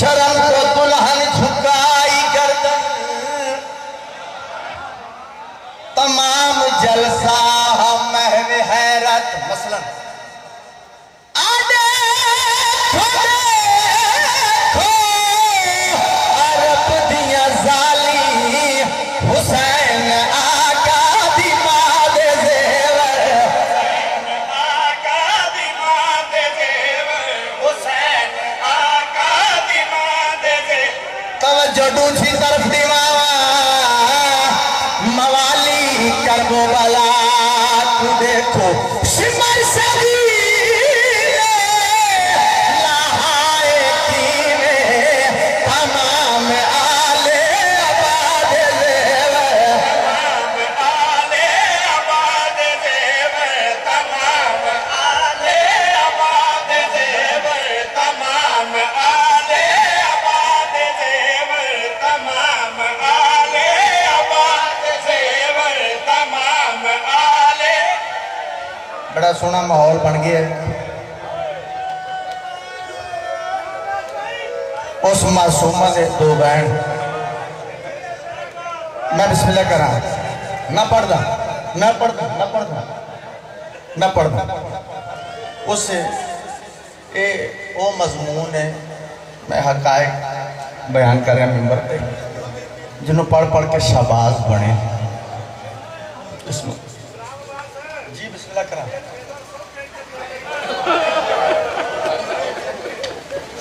शर्म को दुल्हन झुकाई गर्दन, तमाम जलसा महव हैरत मसलन अरब दिया जाली हुसैन आका दिमाग जेवर, आका दिमाग जेवर, हुसैन आका दिमाग जेवर। तवज्जो दूसरी तरफ दिमावा मवाली करबो वाला तू देखो सिमर सदी बड़ा सोहना माहौल बन गया है। उस मासूमा के दो बहन मैं बिस्मिल्लाह करा ना पढ़दा ना पढ़दा ना पढ़दा ना पढ़दा उस ए ओ मजमून है मैं हकायक बयान कर रहा मिंबर पे जिन्हों पढ़ पढ़ के शाबाश बने। इसमें जी बिस्मिल्लाह करा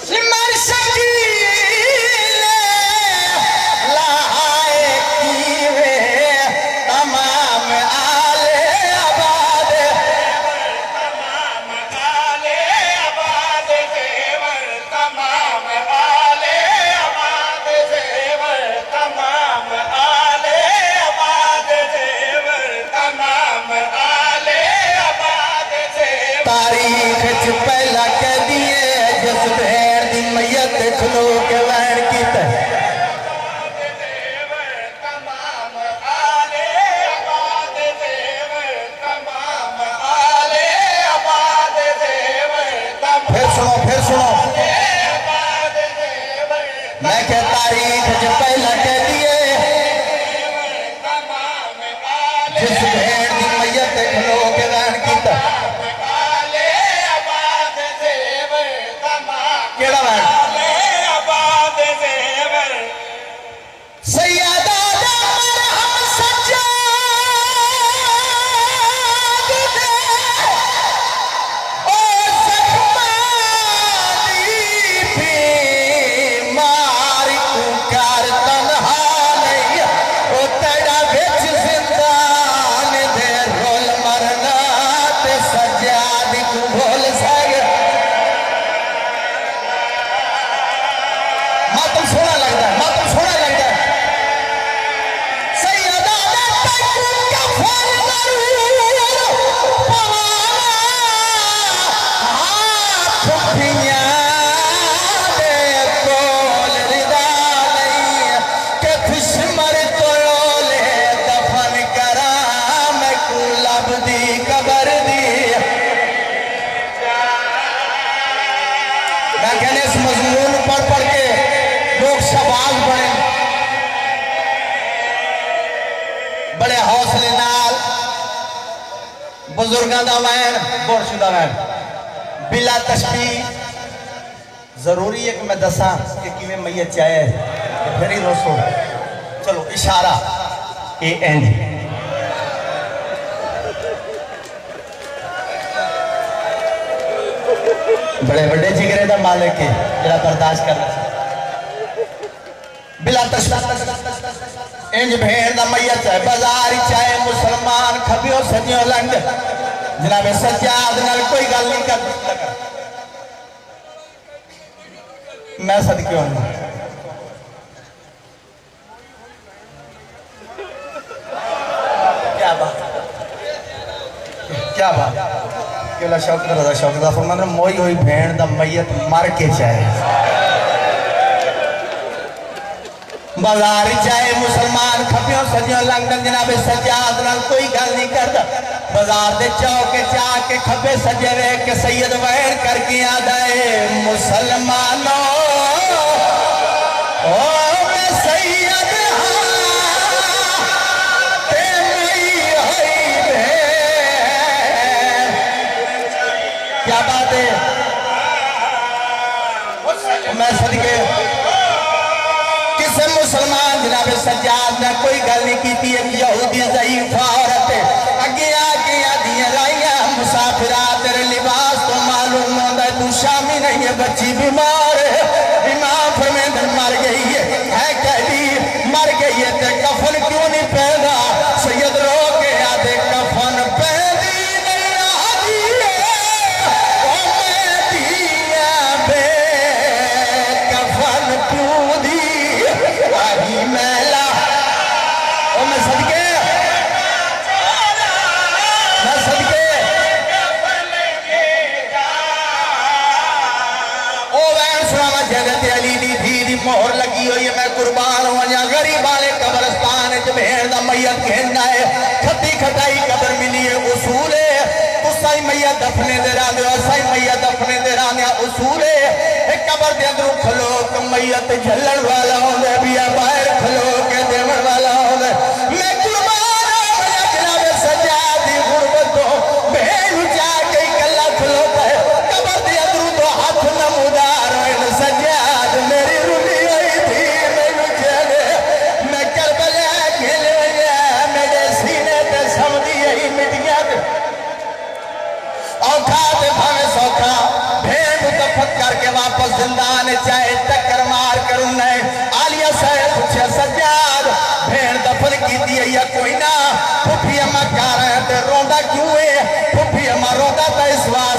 सिमर शकील लाए कीवे तमाम आले आबाद, तमाम आले आबाद जेवर, तमाम आले आबाद जेवर, तमाम आले आबाद जेवर, तमाम आले आबाद जेवर। तारीख हौसले नाल बुजुर्गों का वैन बुरशुदा वैन बिला तशबीह जरूरी है कि मैं दसा कि किवें मैयत चाहे फिर ही रोसो चलो इशारा ए एंड बड़े बड़े जिगरे का मालिक है जरा बर्दाश्त कर बिला तशबीह इंज भेड़ दा मैयत है बाजार चाहे मुसलमान खबियो सजियो लंड जनाबे सज्जाद नाल कोई गल नहीं कर मैं सदके हूं क्या बात क्या बात केला शौक रजा शौक दा फरमान मोई होई भेड़ दा मैयत मर के चाहे बाजार चाहे मुसलमान खपियों सजियों लंघन जनाबे सज्जाद नाल कोई गल नहीं करता बाजार दे चौके जाके खबे सजे वे के सैयद वैर करके आदा है मुसलमानों ओ मैं सैयद ते मई होई भेड़ क्या बात है मैं सदके मुसलमान जनाबे सज्जाद ने कोई गल नहीं की यहूदी ज़ईफ औरत अगे आगे आदियां लाइया मुसाफिरा तेरे लिबास तो मालूम होता है तू शामी नहीं है बच्ची बीमार है इमाम फरमाते मर गई है कहती मर गई है ते कफन क्यों नहीं पहना सैयद रो के आधे कफन पहनी नहीं आदि ओ मैं दिया बे कफन क्यों दी मैला ओ मैं सदके ओ वैन सुनावा जगत अली दी धी दी मोहर लगी हुई है मैं कुर्बान हो जा गरीब वाले कब्रिस्तान च भेड़ दा मैयत कहना है खती खटाई कब्र मिली है उसूल है तुसाई मैयत दफने दे रांदे हो साई मैयत दफने दे रांदे उसूल है कब्र दे अंदर खलो क मैयत झल्लण वाला होंदे भी बाहर खलो के देवण वाला होंदे मैं कुर्बान हो जा जनाब सज्जाद दी गुरबत तो भेड़ जा के कल्ला खलोता है कब्र दे अंदर तो हाथ नमूदार होए सज्जाद मेरी रुली हुई थी मैनू चले मैं करबला खेले मेरे सीने ते समझी यही मिटिया औखा ते भावे सौखा भेड़ दफन करके वापस जिंदान चाहे टक्कर मार कर आलिया साहब पूछे सज्जाद भेड़ दफन की या कोई ना फुफी अम्मा कह रहे थे रोंदा क्यों है फुफी अम्मा रोंदा था इस वास्ते